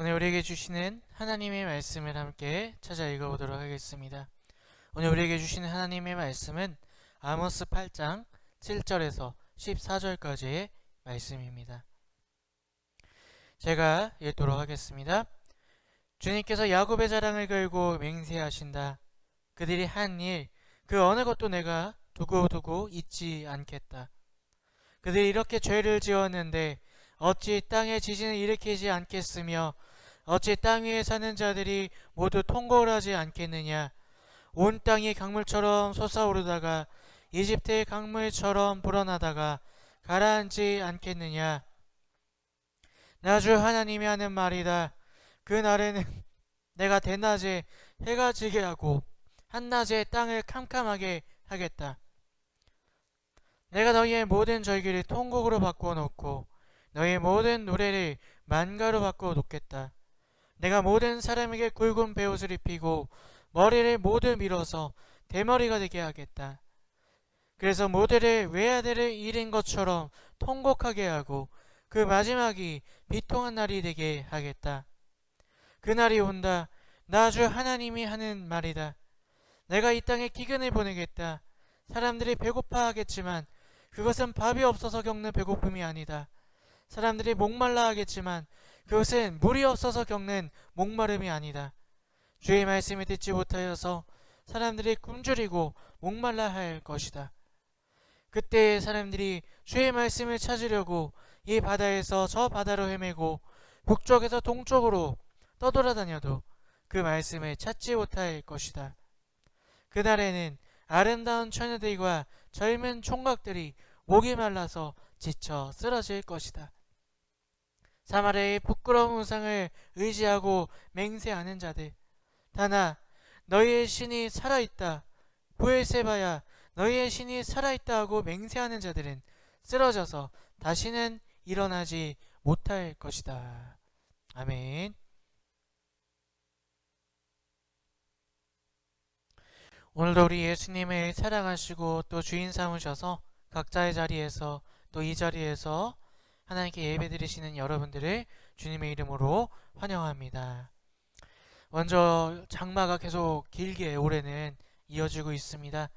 오늘 우리에게 주시는 하나님의 말씀을 함께 찾아 읽어보도록 하겠습니다. 오늘 우리에게 주시는 하나님의 말씀은 아모스 8장 7절에서 14절까지의 말씀입니다. 제가 읽도록 하겠습니다. 주님께서 야곱의 자랑을 걸고 맹세하신다. 그들이 한 일, 그 어느 것도 내가 두고두고 잊지 않겠다. 그들이 이렇게 죄를 지었는데 어찌 땅에 지진을 일으키지 않겠으며 어찌 땅 위에 사는 자들이 모두 통곡을 하지 않겠느냐. 온 땅이 강물처럼 솟아오르다가 이집트의 강물처럼 불어나다가 가라앉지 않겠느냐. 나 주 하나님이 하는 말이다. 그 날에는 내가 대낮에 해가 지게 하고 한낮에 땅을 캄캄하게 하겠다. 내가 너희의 모든 절기를 통곡으로 바꿔놓고 너희의 모든 노래를 만가로 바꿔놓겠다. 내가 모든 사람에게 굵은 베옷을 입히고 머리를 모두 밀어서 대머리가 되게 하겠다. 그래서 모두를 외아들을 잃은 것처럼 통곡하게 하고 그 마지막이 비통한 날이 되게 하겠다. 그날이 온다. 나 주 하나님이 하는 말이다. 내가 이 땅에 기근을 보내겠다. 사람들이 배고파하겠지만 그것은 밥이 없어서 겪는 배고픔이 아니다. 사람들이 목말라 하겠지만 그것은 물이 없어서 겪는 목마름이 아니다. 주의 말씀을 듣지 못하여서 사람들이 굶주리고 목말라 할 것이다. 그때 사람들이 주의 말씀을 찾으려고 이 바다에서 저 바다로 헤매고 북쪽에서 동쪽으로 떠돌아다녀도 그 말씀을 찾지 못할 것이다. 그날에는 아름다운 처녀들과 젊은 총각들이 목이 말라서 지쳐 쓰러질 것이다. 사마리아의 부끄러운 우상을 의지하고 맹세하는 자들, 다나 너희의 신이 살아있다. 부엘세바야, 너희의 신이 살아있다 하고 맹세하는 자들은 쓰러져서 다시는 일어나지 못할 것이다. 아멘. 오늘도 우리 예수님을 사랑하시고 또 주인 삼으셔서 각자의 자리에서 또 이 자리에서 하나님께 예배드리시는 여러분들을 주님의 이름으로 환영합니다. 먼저 장마가 계속 길게 올해는 이어지고 있습니다.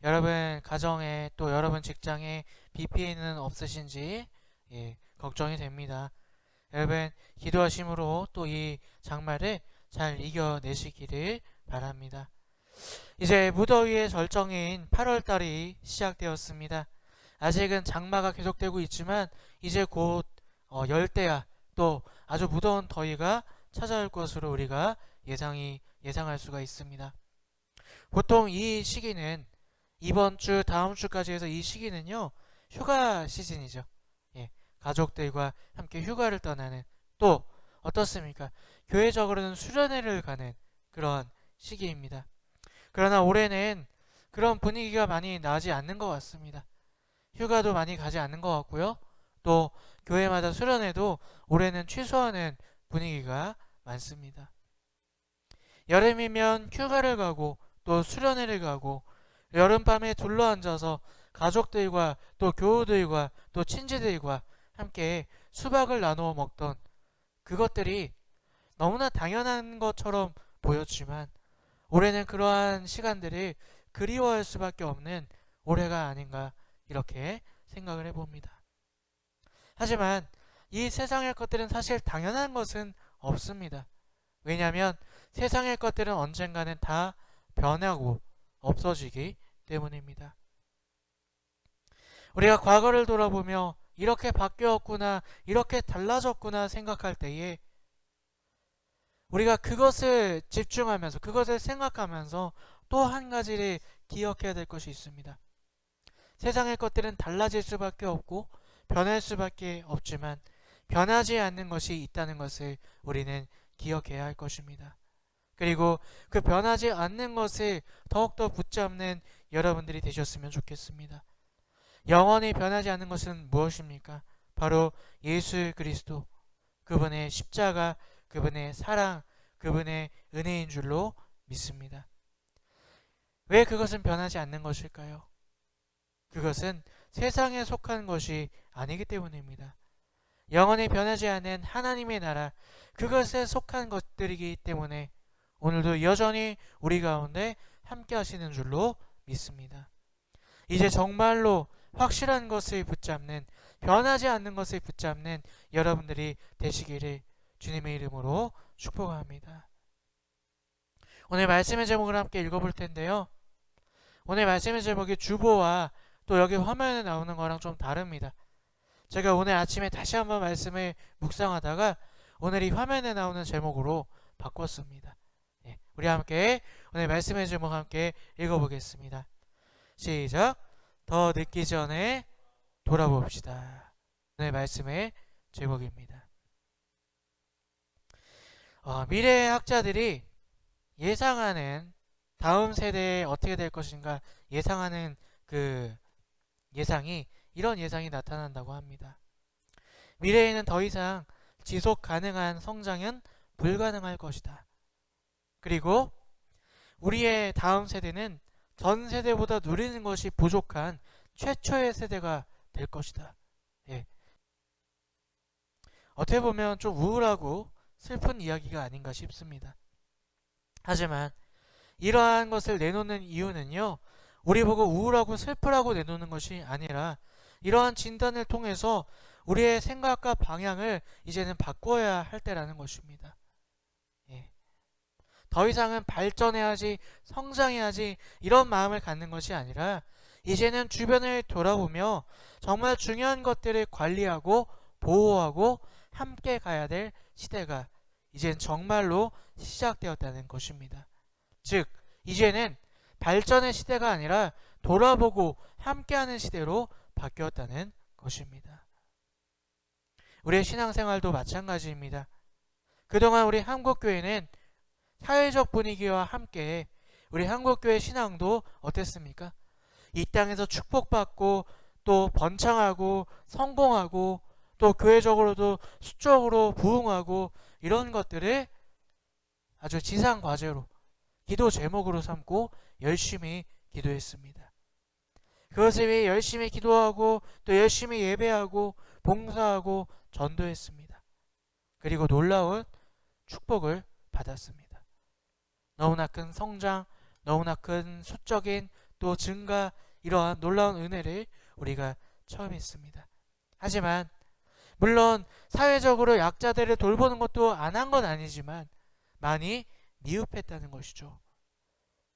여러분 가정에 또 여러분 직장에 비 피해는 없으신지 걱정이 됩니다. 여러분 기도하심으로 또 이 장마를 잘 이겨내시기를 바랍니다. 이제 무더위의 절정인 8월달이 시작되었습니다. 아직은 장마가 계속되고 있지만 이제 곧 열대야 또 아주 무더운 더위가 찾아올 것으로 우리가 예상할 수가 있습니다. 보통 이 시기는 이번 주 다음 주까지 해서 이 시기는요 휴가 시즌이죠. 가족들과 함께 휴가를 떠나는 또 어떻습니까? 교회적으로는 수련회를 가는 그런 시기입니다. 그러나 올해는 그런 분위기가 많이 나지 않는 것 같습니다. 휴가도 많이 가지 않는 것 같고요. 또 교회마다 수련회도 올해는 취소하는 분위기가 많습니다. 여름이면 휴가를 가고 또 수련회를 가고 여름밤에 둘러앉아서 가족들과 또 교우들과 또 친지들과 함께 수박을 나누어 먹던 그것들이 너무나 당연한 것처럼 보였지만 올해는 그러한 시간들을 그리워할 수밖에 없는 올해가 아닌가 이렇게 생각을 해봅니다. 하지만 이 세상의 것들은 사실 당연한 것은 없습니다. 왜냐하면 세상의 것들은 언젠가는 다 변하고 없어지기 때문입니다. 우리가 과거를 돌아보며 이렇게 바뀌었구나, 이렇게 달라졌구나 생각할 때에 우리가 그것을 집중하면서 그것을 생각하면서 또 한 가지를 기억해야 될 것이 있습니다. 세상의 것들은 달라질 수밖에 없고 변할 수밖에 없지만 변하지 않는 것이 있다는 것을 우리는 기억해야 할 것입니다. 그리고 그 변하지 않는 것을 더욱더 붙잡는 여러분들이 되셨으면 좋겠습니다. 영원히 변하지 않는 것은 무엇입니까? 바로 예수 그리스도, 그분의 십자가, 그분의 사랑, 그분의 은혜인 줄로 믿습니다. 왜 그것은 변하지 않는 것일까요? 그것은 세상에 속한 것이 아니기 때문입니다. 영원히 변하지 않는 하나님의 나라, 그것에 속한 것들이기 때문에 오늘도 여전히 우리 가운데 함께 하시는 줄로 믿습니다. 이제 정말로 확실한 것을 붙잡는, 변하지 않는 것을 붙잡는 여러분들이 되시기를 주님의 이름으로 축복합니다. 오늘 말씀의 제목을 함께 읽어볼 텐데요. 오늘 말씀의 제목이 주보와 또 여기 화면에 나오는 거랑 좀 다릅니다. 제가 오늘 아침에 다시 한번 말씀을 묵상하다가 오늘 이 화면에 나오는 제목으로 바꿨습니다. 우리 함께 오늘 말씀의 제목 함께 읽어보겠습니다. 시작. 더 늦기 전에 돌아봅시다. 오늘 말씀의 제목입니다. 미래의 학자들이 예상하는 다음 세대에 어떻게 될 것인가 예상하는 그 예상이, 이런 예상이 나타난다고 합니다. 미래에는 더 이상 지속 가능한 성장은 불가능할 것이다. 그리고 우리의 다음 세대는 전 세대보다 누리는 것이 부족한 최초의 세대가 될 것이다. 어떻게 보면 좀 우울하고 슬픈 이야기가 아닌가 싶습니다. 하지만 이러한 것을 내놓는 이유는요, 우리 보고 우울하고 슬프라고 내놓는 것이 아니라 이러한 진단을 통해서 우리의 생각과 방향을 이제는 바꿔야 할 때라는 것입니다. 더 이상은 발전해야지, 성장해야지 이런 마음을 갖는 것이 아니라 이제는 주변을 돌아보며 정말 중요한 것들을 관리하고 보호하고 함께 가야 될 시대가 이젠 정말로 시작되었다는 것입니다. 즉, 이제는 발전의 시대가 아니라 돌아보고 함께하는 시대로 바뀌었다는 것입니다. 우리의 신앙생활도 마찬가지입니다. 그동안 우리 한국교회는 사회적 분위기와 함께 우리 한국교회 신앙도 어땠습니까? 이 땅에서 축복받고 또 번창하고 성공하고 또 교회적으로도 수적으로 부흥하고 이런 것들을 아주 지상과제로 기도 제목으로 삼고 열심히 기도했습니다. 그것을 위해 열심히 기도하고 또 열심히 예배하고 봉사하고 전도했습니다. 그리고 놀라운 축복을 받았습니다. 너무나 큰 성장, 너무나 큰 수적인 또 증가, 이러한 놀라운 은혜를 우리가 체험했습니다. 하지만 물론 사회적으로 약자들을 돌보는 것도 안 한 건 아니지만 많이 미흡했다는 것이죠.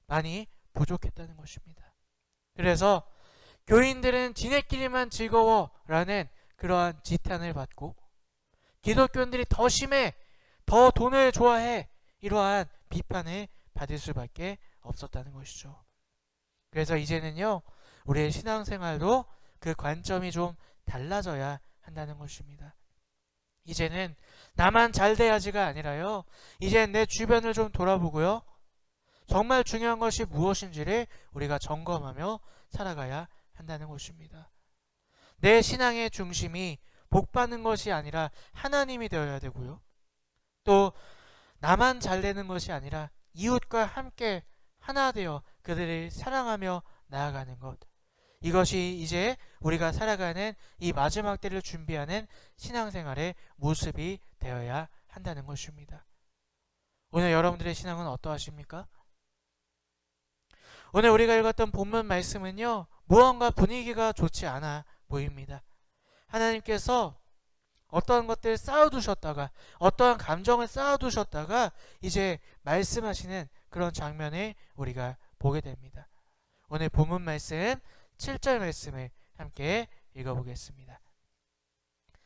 많이 부족했다는 것입니다. 그래서 교인들은 지네끼리만 즐거워라는 그러한 지탄을 받고 기독교인들이 더 심해, 더 돈을 좋아해, 이러한 비판을 받을 수밖에 없었다는 것이죠. 그래서 이제는요, 우리의 신앙생활도 그 관점이 좀 달라져야 한다는 것입니다. 이제는 나만 잘 돼야지가 아니라요, 이제는 내 주변을 좀 돌아보고요, 정말 중요한 것이 무엇인지를 우리가 점검하며 살아가야 한다는 것입니다. 내 신앙의 중심이 복받는 것이 아니라 하나님이 되어야 되고요, 또 나만 잘 되는 것이 아니라 이웃과 함께 하나 되어 그들을 사랑하며 나아가는 것, 이것이 이제 우리가 살아가는 이 마지막 때를 준비하는 신앙생활의 모습이 되어야 한다는 것입니다. 오늘 여러분들의 신앙은 어떠하십니까? 오늘 우리가 읽었던 본문 말씀은요, 무언가 분위기가 좋지 않아 보입니다. 하나님께서 어떠한 것들을 쌓아두셨다가, 어떠한 감정을 쌓아두셨다가 이제 말씀하시는 그런 장면을 우리가 보게 됩니다. 오늘 본문 말씀 7절 말씀을 함께 읽어보겠습니다.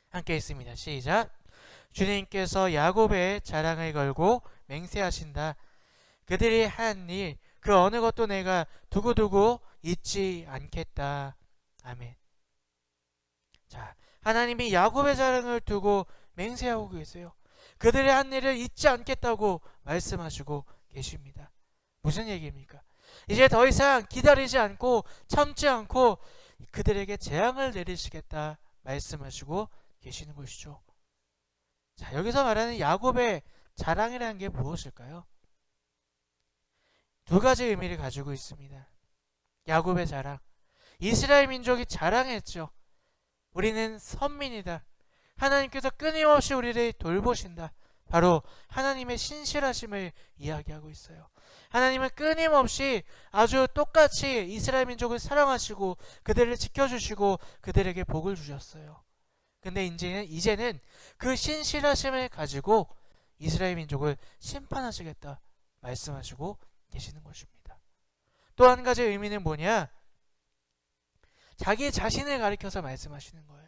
함께 읽습니다. 시작. 주님께서 야곱의 자랑을 걸고 맹세하신다. 그들이 한 일, 그 어느 것도 내가 두고두고 잊지 않겠다. 아멘. 자, 하나님이 야곱의 자랑을 두고 맹세하고 계세요. 그들의 한 일을 잊지 않겠다고 말씀하시고 계십니다. 무슨 얘기입니까? 이제 더 이상 기다리지 않고 참지 않고 그들에게 재앙을 내리시겠다 말씀하시고 계시는 것이죠. 자, 여기서 말하는 야곱의 자랑이라는 게 무엇일까요? 두 가지 의미를 가지고 있습니다. 야곱의 자랑, 이스라엘 민족이 자랑했죠. 우리는 선민이다. 하나님께서 끊임없이 우리를 돌보신다. 바로 하나님의 신실하심을 이야기하고 있어요. 하나님은 끊임없이 아주 똑같이 이스라엘 민족을 사랑하시고 그들을 지켜주시고 그들에게 복을 주셨어요. 근데 이제는 그 신실하심을 가지고 이스라엘 민족을 심판하시겠다 말씀하시고 계시는 것입니다. 또 한 가지 의미는 뭐냐? 자기 자신을 가리켜서 말씀하시는 거예요.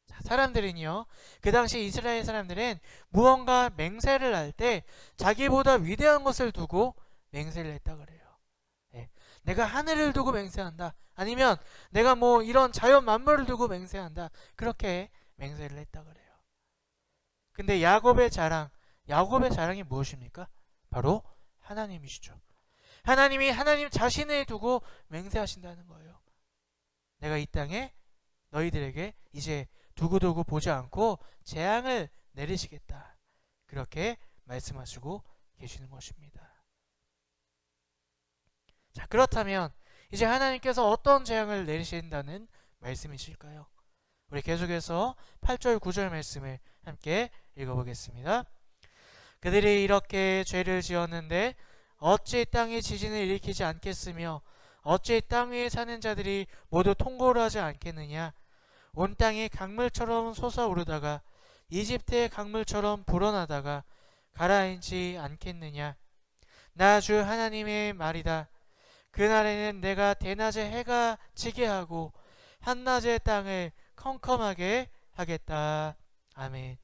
자, 사람들은요, 그 당시 이스라엘 사람들은 무언가 맹세를 할 때 자기보다 위대한 것을 두고 맹세를 했다 그래요. 네. 내가 하늘을 두고 맹세한다. 아니면 내가 뭐 이런 자연 만물을 두고 맹세한다. 그렇게 맹세를 했다 그래요. 근데 야곱의 자랑이 무엇입니까? 바로 하나님이시죠. 하나님이 하나님 자신을 두고 맹세하신다는 거예요. 내가 이 땅에 너희들에게 이제 두고두고 보지 않고 재앙을 내리시겠다. 그렇게 말씀하시고 계시는 것입니다. 자, 그렇다면 이제 하나님께서 어떤 재앙을 내리신다는 말씀이실까요? 우리 계속해서 8절 9절 말씀을 함께 읽어보겠습니다. 그들이 이렇게 죄를 지었는데 어찌 땅이 지진을 일으키지 않겠으며 어찌 땅 위에 사는 자들이 모두 통곡을 하지 않겠느냐. 온 땅이 강물처럼 솟아오르다가 이집트의 강물처럼 불어나다가 가라앉지 않겠느냐. 나 주 하나님의 말이다. 그날에는 내가 대낮에 해가 지게 하고 한낮에 땅을 컴컴하게 하겠다. 아멘.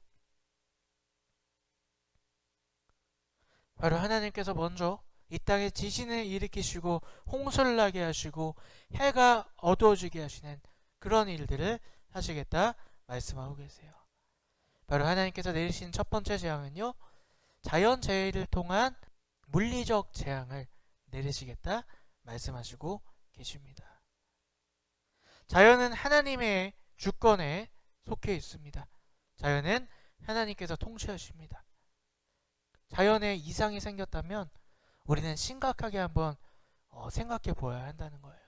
바로 하나님께서 먼저 이 땅에 지진을 일으키시고 홍수를 나게 하시고 해가 어두워지게 하시는 그런 일들을 하시겠다 말씀하고 계세요. 바로 하나님께서 내리신 첫 번째 재앙은요, 자연재해를 통한 물리적 재앙을 내리시겠다 말씀하시고 계십니다. 자연은 하나님의 주권에 속해 있습니다. 자연은 하나님께서 통치하십니다. 자연에 이상이 생겼다면 우리는 심각하게 한번 생각해 보아야 한다는 거예요.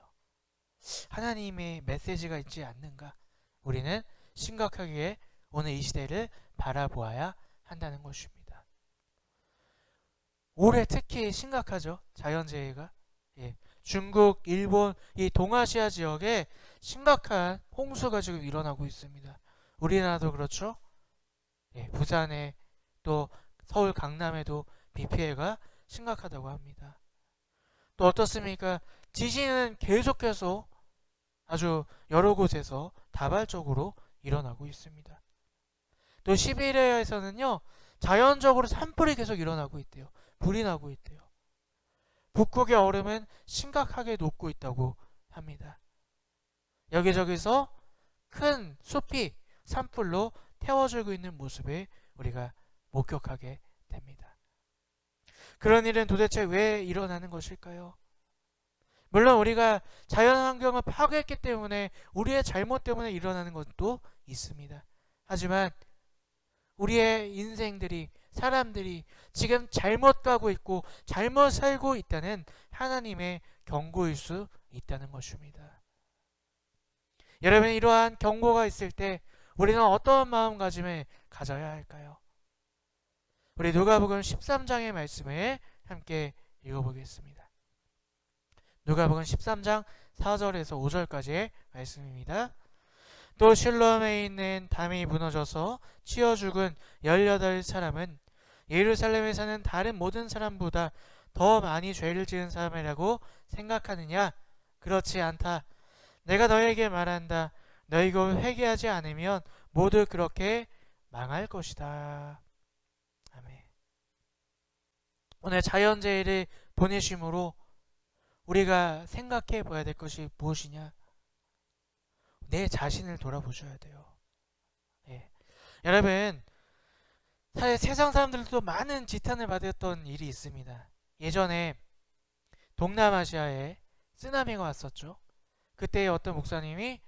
하나님의 메시지가 있지 않는가? 우리는 심각하게 오늘 이 시대를 바라보아야 한다는 것입니다. 올해 특히 심각하죠. 자연재해가. 예. 중국, 일본, 이 동아시아 지역에 심각한 홍수가 지금 일어나고 있습니다. 우리나라도 그렇죠. 예. 부산에 또 서울 강남에도 비 피해가 심각하다고 합니다. 또 어떻습니까? 지진은 계속해서 아주 여러 곳에서 다발적으로 일어나고 있습니다. 또 시베리아에서는요, 자연적으로 산불이 계속 일어나고 있대요. 불이 나고 있대요. 북극의 얼음은 심각하게 녹고 있다고 합니다. 여기저기서 큰 숲이 산불로 태워지고 있는 모습을 우리가 목격하게 됩니다. 그런 일은 도대체 왜 일어나는 것일까요? 물론 우리가 자연환경을 파괴했기 때문에 우리의 잘못 때문에 일어나는 것도 있습니다. 하지만 우리의 인생들이, 사람들이 지금 잘못 가고 있고 잘못 살고 있다는 하나님의 경고일 수 있다는 것입니다. 여러분, 이러한 경고가 있을 때 우리는 어떤 마음가짐을 가져야 할까요? 우리 누가복음 13장의 말씀을 함께 읽어보겠습니다. 누가복음 13장 4절에서 5절까지의 말씀입니다. 또 실로암에 있는 담이 무너져서 치어 죽은 18사람은 예루살렘에 사는 다른 모든 사람보다 더 많이 죄를 지은 사람이라고 생각하느냐? 그렇지 않다. 내가 너에게 말한다. 너희가 회개하지 않으면 모두 그렇게 망할 것이다. 아멘. 오늘 자연재해를 보내심으로 우리가 생각해 봐야 될 것이 무엇이냐? 내 자신을 돌아보셔야 돼요. 예. 여러분, 사실 세상 사람들도 많은 지탄을 받았던 일이 있습니다. 예전에 동남아시아에 쓰나미가 왔었죠. 그때 어떤 목사님이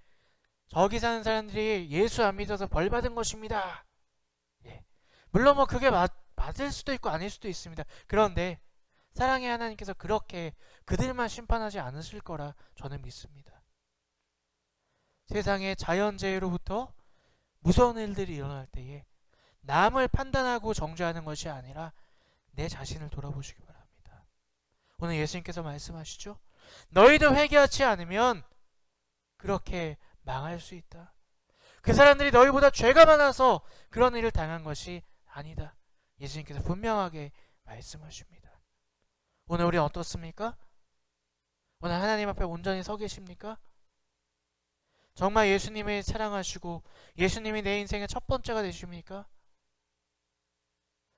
저기 사는 사람들이 예수 안 믿어서 벌 받은 것입니다. 예. 물론 뭐 그게 맞을 수도 있고 아닐 수도 있습니다. 그런데 사랑의 하나님께서 그렇게 그들만 심판하지 않으실 거라 저는 믿습니다. 세상의 자연재해로부터 무서운 일들이 일어날 때에 남을 판단하고 정죄하는 것이 아니라 내 자신을 돌아보시기 바랍니다. 오늘 예수님께서 말씀하시죠. 너희도 회개하지 않으면 그렇게 망할 수 있다. 그 사람들이 너희보다 죄가 많아서 그런 일을 당한 것이 아니다. 예수님께서 분명하게 말씀하십니다. 오늘 우리 어떻습니까? 오늘 하나님 앞에 온전히 서 계십니까? 정말 예수님을 사랑하시고 예수님이 내 인생의 첫 번째가 되십니까?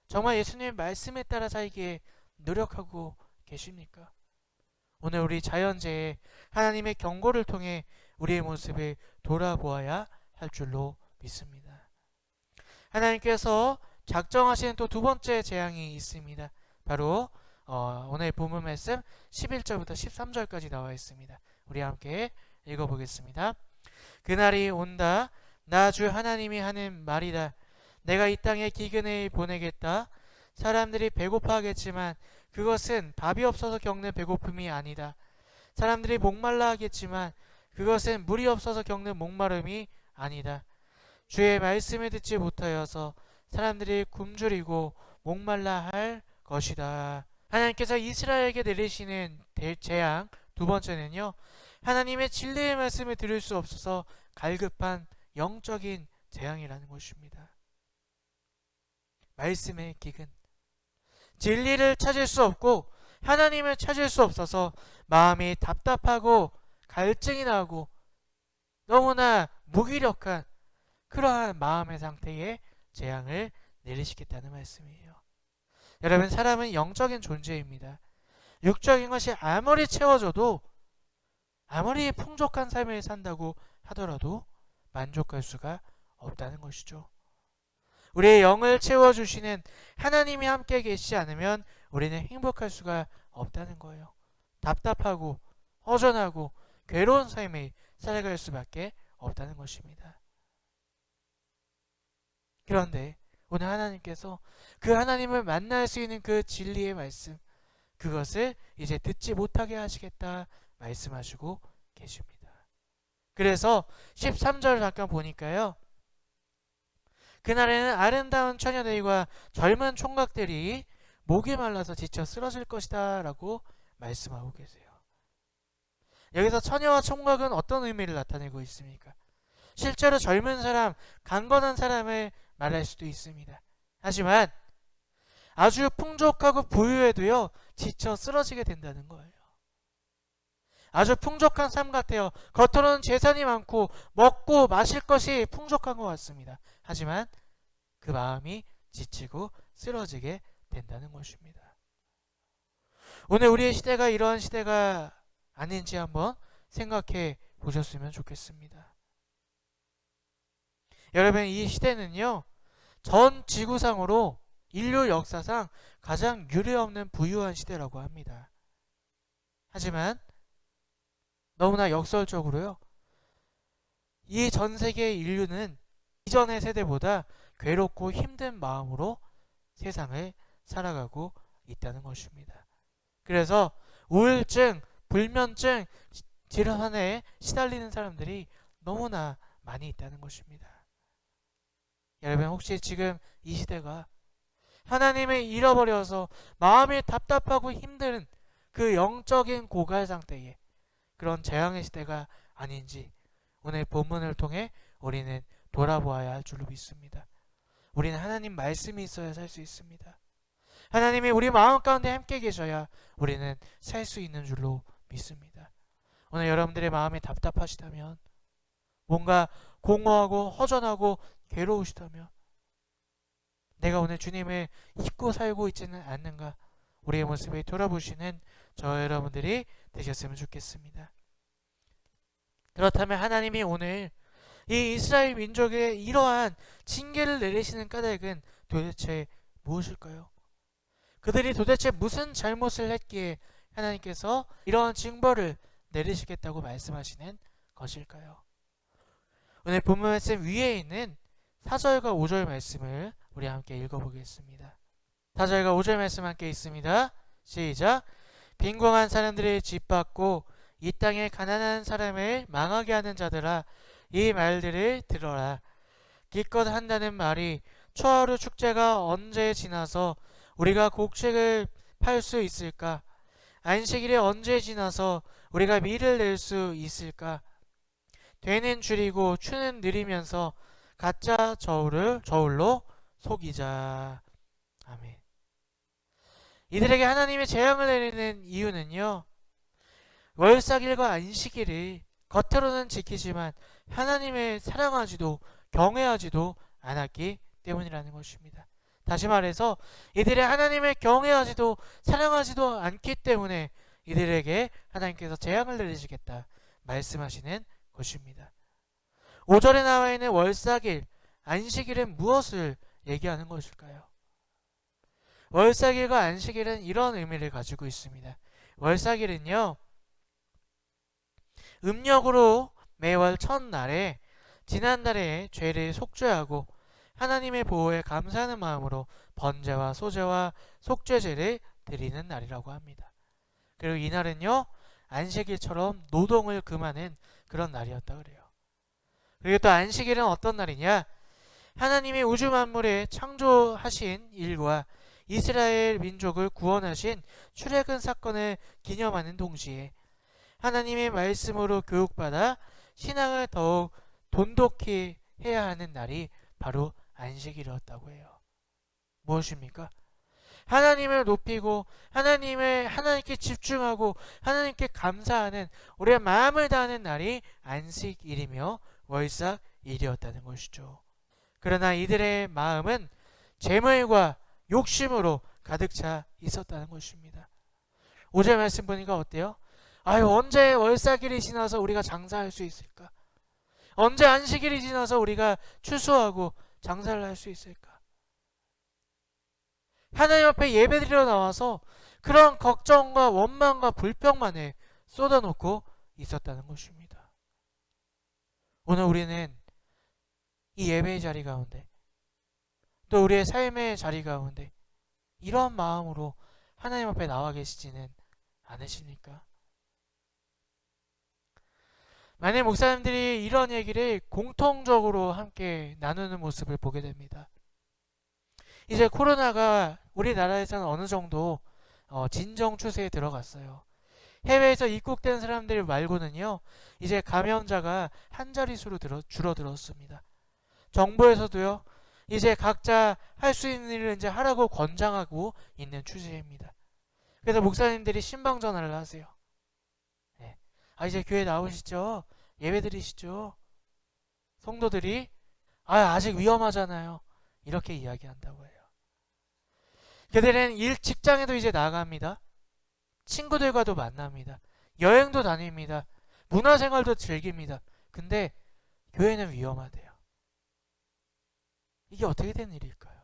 정말 예수님의 말씀에 따라 살기에 노력하고 계십니까? 오늘 우리 자연재해 하나님의 경고를 통해 우리의 모습을 돌아보아야 할 줄로 믿습니다. 하나님께서 작정하시는 또 두 번째 재앙이 있습니다. 바로 오늘 본문 말씀 11절부터 13절까지 나와 있습니다. 우리 함께 읽어보겠습니다. 그날이 온다. 나 주 하나님이 하는 말이다. 내가 이 땅에 기근을 보내겠다. 사람들이 배고파하겠지만 그것은 밥이 없어서 겪는 배고픔이 아니다. 사람들이 목말라 하겠지만 그것은 물이 없어서 겪는 목마름이 아니다. 주의 말씀을 듣지 못하여서 사람들이 굶주리고 목말라 할 것이다. 하나님께서 이스라엘에게 내리시는 재앙 두 번째는요, 하나님의 진리의 말씀을 들을 수 없어서 갈급한 영적인 재앙이라는 것입니다. 말씀의 기근, 진리를 찾을 수 없고 하나님을 찾을 수 없어서 마음이 답답하고 갈증이 나고 너무나 무기력한 그러한 마음의 상태에 재앙을 내리시겠다는 말씀이에요. 여러분, 사람은 영적인 존재입니다. 육적인 것이 아무리 채워져도, 아무리 풍족한 삶을 산다고 하더라도 만족할 수가 없다는 것이죠. 우리의 영을 채워주시는 하나님이 함께 계시지 않으면 우리는 행복할 수가 없다는 거예요. 답답하고 허전하고 괴로운 삶을 살아갈 수밖에 없다는 것입니다. 그런데 오늘 하나님께서 그 하나님을 만날 수 있는 그 진리의 말씀, 그것을 이제 듣지 못하게 하시겠다 말씀하시고 계십니다. 그래서 13절 잠깐 보니까요, 그날에는 아름다운 처녀들과 젊은 총각들이 목이 말라서 지쳐 쓰러질 것이다 라고 말씀하고 계세요. 여기서 처녀와 총각은 어떤 의미를 나타내고 있습니까? 실제로 젊은 사람, 강건한 사람을 말할 수도 있습니다. 하지만 아주 풍족하고 부유해도요, 지쳐 쓰러지게 된다는 거예요. 아주 풍족한 삶 같아요. 겉으로는 재산이 많고 먹고 마실 것이 풍족한 것 같습니다. 하지만 그 마음이 지치고 쓰러지게 된다는 것입니다. 오늘 우리의 시대가 이러한 시대가 아닌지 한번 생각해 보셨으면 좋겠습니다. 여러분, 이 시대는요, 전 지구상으로 인류 역사상 가장 유례없는 부유한 시대라고 합니다. 하지만 너무나 역설적으로요, 이 전 세계의 인류는 이전의 세대보다 괴롭고 힘든 마음으로 세상을 살아가고 있다는 것입니다. 그래서 우울증, 불면증, 질환에 시달리는 사람들이 너무나 많이 있다는 것입니다. 여러분, 혹시 지금 이 시대가 하나님을 잃어버려서 마음이 답답하고 힘든 그 영적인 고갈 상태에 그런 재앙의 시대가 아닌지 오늘 본문을 통해 우리는 돌아보아야 할 줄로 믿습니다. 우리는 하나님 말씀이 있어야 살 수 있습니다. 하나님이 우리 마음 가운데 함께 계셔야 우리는 살 수 있는 줄로 믿습니다. 오늘 여러분들의 마음이 답답하시다면, 뭔가 공허하고 허전하고 괴로우시다면, 내가 오늘 주님을 잊고 살고 있지는 않는가, 우리의 모습을 돌아보시는 저 여러분들이 되셨으면 좋겠습니다. 그렇다면 하나님이 오늘 이 이스라엘 민족의 이러한 징계를 내리시는 까닭은 도대체 무엇일까요? 그들이 도대체 무슨 잘못을 했기에 하나님께서 이러한 징벌을 내리시겠다고 말씀하시는 것일까요? 오늘 본문 말씀 위에 있는 4절과 5절 말씀을 우리 함께 읽어보겠습니다. 4절과 5절 말씀 함께 있습니다. 시작. 빈궁한 사람들을 짓밟고 이 땅에 가난한 사람을 망하게 하는 자들아, 이 말들을 들어라. 기껏 한다는 말이 초하루 축제가 언제 지나서 우리가 곡식을 팔 수 있을까? 안식일이 언제 지나서 우리가 밀을 낼 수 있을까? 되는 줄이고 추는 느리면서 가짜 저울로 속이자. 아멘. 이들에게 하나님의 재앙을 내리는 이유는요, 월삭일과 안식일을 겉으로는 지키지만 하나님을 사랑하지도 경외하지도 않았기 때문이라는 것입니다. 다시 말해서 이들이 하나님을 경외하지도 사랑하지도 않기 때문에 이들에게 하나님께서 재앙을 내리시겠다 말씀하시는 것입니다. 5절에 나와 있는 월삭일, 안식일은 무엇을 얘기하는 것일까요? 월삭일과 안식일은 이런 의미를 가지고 있습니다. 월삭일은요, 음력으로 매월 첫날에 지난달의 죄를 속죄하고 하나님의 보호에 감사하는 마음으로 번제와 소제와 속죄제를 드리는 날이라고 합니다. 그리고 이날은요, 안식일처럼 노동을 금하는 그런 날이었다 그래요. 그리고 또 안식일은 어떤 날이냐? 하나님이 우주 만물에 창조하신 일과 이스라엘 민족을 구원하신 출애굽 사건을 기념하는 동시에 하나님의 말씀으로 교육받아 신앙을 더욱 돈독히 해야 하는 날이 바로 안식일이었다고 해요. 무엇입니까? 하나님을 높이고 하나님께 집중하고 하나님께 감사하는 우리의 마음을 다하는 날이 안식일이며 월삭일이었다는 것이죠. 그러나 이들의 마음은 재물과 욕심으로 가득 차 있었다는 것입니다. 5절 말씀 보니까 어때요? 아유, 언제 월삭일이 지나서 우리가 장사할 수 있을까? 언제 안식일이 지나서 우리가 추수하고 장사를 할 수 있을까? 하나님 앞에 예배드리러 나와서 그런 걱정과 원망과 불평만을 쏟아놓고 있었다는 것입니다. 오늘 우리는 이 예배의 자리 가운데 또 우리의 삶의 자리 가운데 이런 마음으로 하나님 앞에 나와 계시지는 않으십니까? 만약 목사님들이 이런 얘기를 공통적으로 함께 나누는 모습을 보게 됩니다. 이제 코로나가 우리나라에서는 어느 정도 진정 추세에 들어갔어요. 해외에서 입국된 사람들 말고는요, 이제 감염자가 한 자릿수로 줄어들었습니다. 정부에서도요, 이제 각자 할 수 있는 일을 이제 하라고 권장하고 있는 추세입니다. 그래서 목사님들이 신방 전화를 하세요. 네. 이제 교회 나오시죠? 예배 드리시죠? 성도들이 아직 위험하잖아요. 이렇게 이야기한다고 해요. 그들은 직장에도 이제 나갑니다. 친구들과도 만납니다. 여행도 다닙니다. 문화생활도 즐깁니다. 근데 교회는 위험하대요. 이게 어떻게 된 일일까요?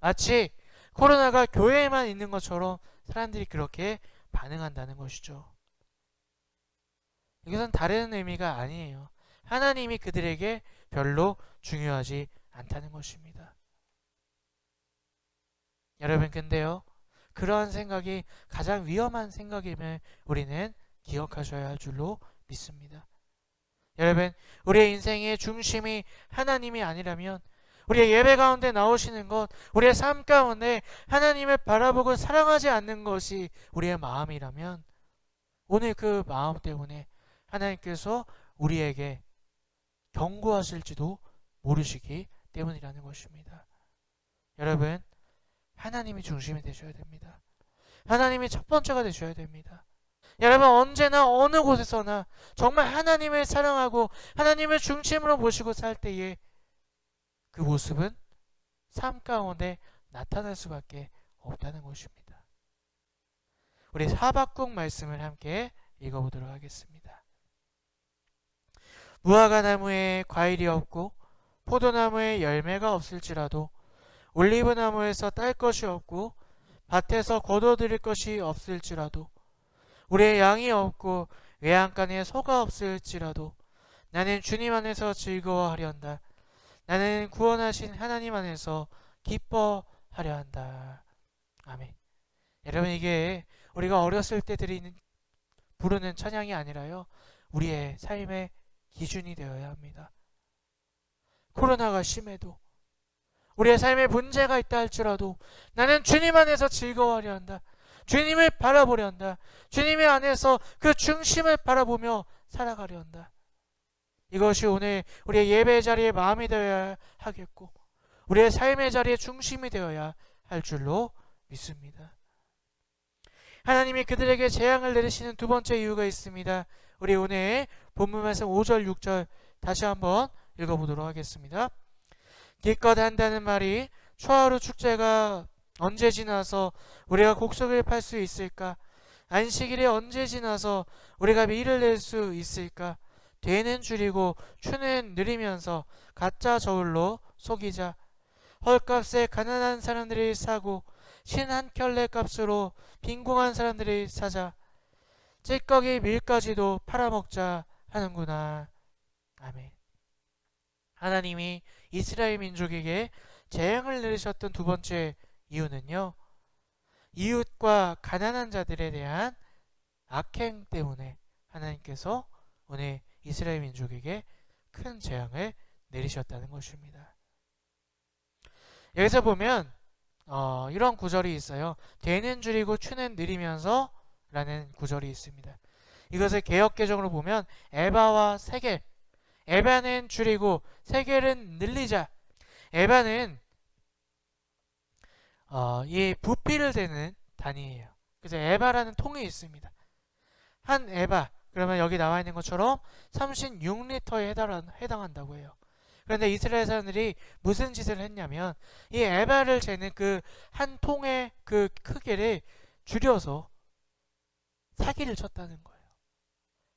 마치 코로나가 교회에만 있는 것처럼 사람들이 그렇게 반응한다는 것이죠. 이것은 다른 의미가 아니에요. 하나님이 그들에게 별로 중요하지 않다는 것입니다. 여러분, 근데요, 그러한 생각이 가장 위험한 생각임을 우리는 기억하셔야 할 줄로 믿습니다. 여러분, 우리의 인생의 중심이 하나님이 아니라면, 우리의 예배 가운데 나오시는 것, 우리의 삶 가운데 하나님을 바라보고 사랑하지 않는 것이 우리의 마음이라면, 오늘 그 마음 때문에 하나님께서 우리에게 경고하실지도 모르시기 때문이라는 것입니다. 여러분, 하나님이 중심이 되셔야 됩니다. 하나님이 첫 번째가 되셔야 됩니다. 여러분, 언제나 어느 곳에서나 정말 하나님을 사랑하고 하나님을 중심으로 모시고 살 때에 그 모습은 삶 가운데 나타날 수밖에 없다는 것입니다. 우리 하박국 말씀을 함께 읽어보도록 하겠습니다. 무화과 나무에 과일이 없고 포도나무에 열매가 없을지라도 올리브 나무에서 딸 것이 없고 밭에서 거둬들일 것이 없을지라도 우리의 양이 없고 외양간에 소가 없을지라도 나는 주님 안에서 즐거워하려한다. 나는 구원하신 하나님 안에서 기뻐하려 한다. 아멘. 여러분, 이게 우리가 어렸을 때 부르는 찬양이 아니라요, 우리의 삶의 기준이 되어야 합니다. 코로나가 심해도, 우리의 삶에 문제가 있다 할지라도 나는 주님 안에서 즐거워하려 한다. 주님을 바라보려 한다. 주님의 안에서 그 중심을 바라보며 살아가려 한다. 이것이 오늘 우리의 예배 자리의 마음이 되어야 하겠고, 우리의 삶의 자리의 중심이 되어야 할 줄로 믿습니다. 하나님이 그들에게 재앙을 내리시는 두 번째 이유가 있습니다. 우리 오늘 본문 말씀 5절 6절 다시 한번 읽어보도록 하겠습니다. 기껏 한다는 말이 초하루 축제가 언제 지나서 우리가 곡석을 팔 수 있을까? 안식일이 언제 지나서 우리가 밀을 낼 수 있을까? 되는 줄이고 추는 느리면서 가짜 저울로 속이자. 헐값에 가난한 사람들이 사고 신 한 켤레 값으로 빈궁한 사람들이 사자. 찌꺼기 밀까지도 팔아먹자 하는구나. 아멘. 하나님이 이스라엘 민족에게 재앙을 내리셨던 두 번째 이유는요, 이웃과 가난한 자들에 대한 악행 때문에 하나님께서 오늘 이스라엘 민족에게 큰 재앙을 내리셨다는 것입니다. 여기서 보면 이런 구절이 있어요. 되는 줄이고 추는 느리면서 라는 구절이 있습니다. 이것을 개역개정으로 보면 에바와 세겔, 에바는 줄이고 세겔은 늘리자. 에바는 이 부피를 재는 단위예요. 그래서 에바라는 통이 있습니다. 한 에바, 그러면 여기 나와 있는 것처럼 36리터에 해당한다고 해요. 그런데 이스라엘 사람들이 무슨 짓을 했냐면 이 에바를 재는 그 한 통의 그 크기를 줄여서 사기를 쳤다는 거예요.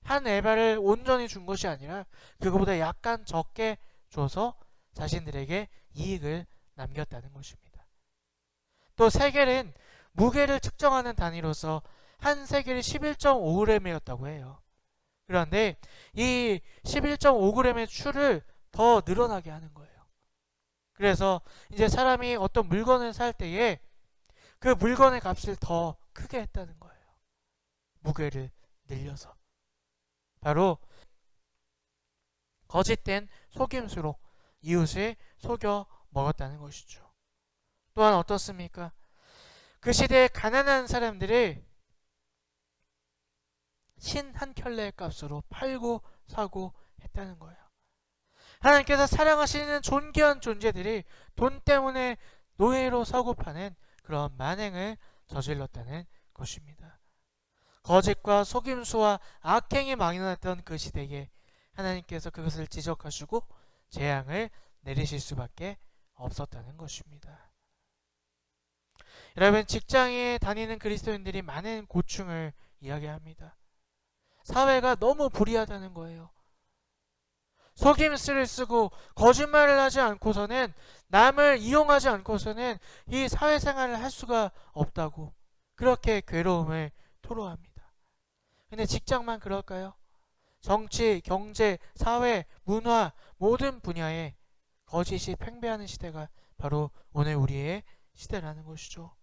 한 에바를 온전히 준 것이 아니라 그거보다 약간 적게 줘서 자신들에게 이익을 남겼다는 것입니다. 또 세겔은 무게를 측정하는 단위로서 한 세겔이 11.5g이었다고 해요. 그런데 이 11.5g의 추를 더 늘어나게 하는 거예요. 그래서 이제 사람이 어떤 물건을 살 때에 그 물건의 값을 더 크게 했다는 거예요. 무게를 늘려서. 바로 거짓된 속임수로 이웃을 속여 먹었다는 것이죠. 또한 어떻습니까? 그 시대에 가난한 사람들을 신 한 켤레의 값으로 팔고 사고 했다는 거예요. 하나님께서 사랑하시는 존귀한 존재들이 돈 때문에 노예로 사고 파는 그런 만행을 저질렀다는 것입니다. 거짓과 속임수와 악행이 망연했던 그 시대에 하나님께서 그것을 지적하시고 재앙을 내리실 수밖에 없었다는 것입니다. 여러분, 직장에 다니는 그리스도인들이 많은 고충을 이야기합니다. 사회가 너무 불의하다는 거예요. 속임수를 쓰고 거짓말을 하지 않고서는, 남을 이용하지 않고서는 이 사회생활을 할 수가 없다고 그렇게 괴로움을 토로합니다. 근데 직장만 그럴까요? 정치, 경제, 사회, 문화 모든 분야에 거짓이 팽배하는 시대가 바로 오늘 우리의 시대라는 것이죠.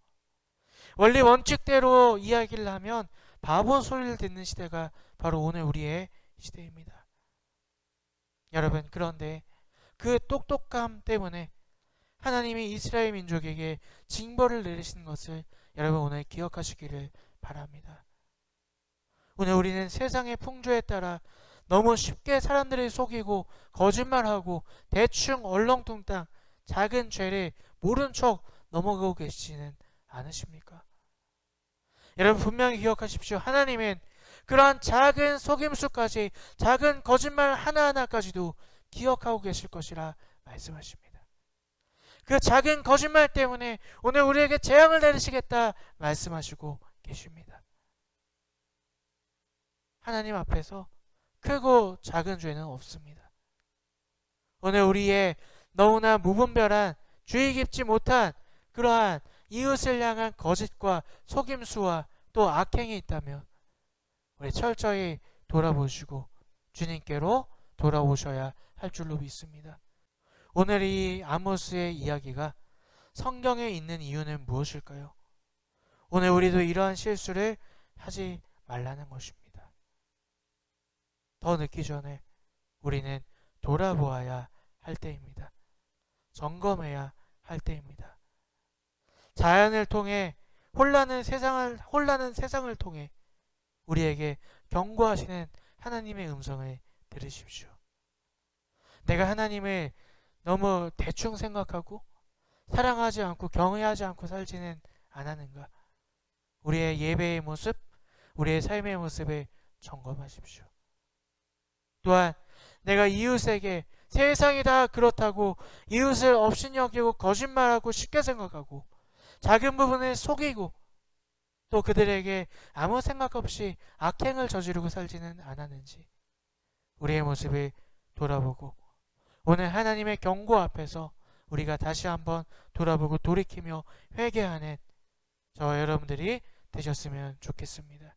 원리 원칙대로 이야기를 하면 바보 소리를 듣는 시대가 바로 오늘 우리의 시대입니다. 여러분, 그런데 그 똑똑함 때문에 하나님이 이스라엘 민족에게 징벌을 내리신 것을 여러분 오늘 기억하시기를 바랍니다. 오늘 우리는 세상의 풍조에 따라 너무 쉽게 사람들을 속이고 거짓말하고 대충 얼렁뚱땅 작은 죄를 모른 척 넘어가고 계시지는 않으십니까? 여러분, 분명히 기억하십시오. 하나님은 그러한 작은 속임수까지, 작은 거짓말 하나하나까지도 기억하고 계실 것이라 말씀하십니다. 그 작은 거짓말 때문에 오늘 우리에게 재앙을 내리시겠다 말씀하시고 계십니다. 하나님 앞에서 크고 작은 죄는 없습니다. 오늘 우리의 너무나 무분별한, 주의 깊지 못한 그러한 이웃을 향한 거짓과 속임수와 또 악행이 있다면 우리 철저히 돌아보시고 주님께로 돌아오셔야 할 줄로 믿습니다. 오늘 이 아모스의 이야기가 성경에 있는 이유는 무엇일까요? 오늘 우리도 이러한 실수를 하지 말라는 것입니다. 더 늦기 전에 우리는 돌아보아야 할 때입니다. 점검해야 할 때입니다. 자연을 통해 혼란한 세상을 통해 우리에게 경고하시는 하나님의 음성을 들으십시오. 내가 하나님을 너무 대충 생각하고 사랑하지 않고 경외하지 않고 살지는 않았는가? 우리의 예배의 모습, 우리의 삶의 모습을 점검하십시오. 또한 내가 이웃에게 세상이 다 그렇다고 이웃을 업신여기고 거짓말하고 쉽게 생각하고 작은 부분을 속이고 또 그들에게 아무 생각 없이 악행을 저지르고 살지는 않았는지 우리의 모습을 돌아보고 오늘 하나님의 경고 앞에서 우리가 다시 한번 돌아보고 돌이키며 회개하는 저와 여러분들이 되셨으면 좋겠습니다.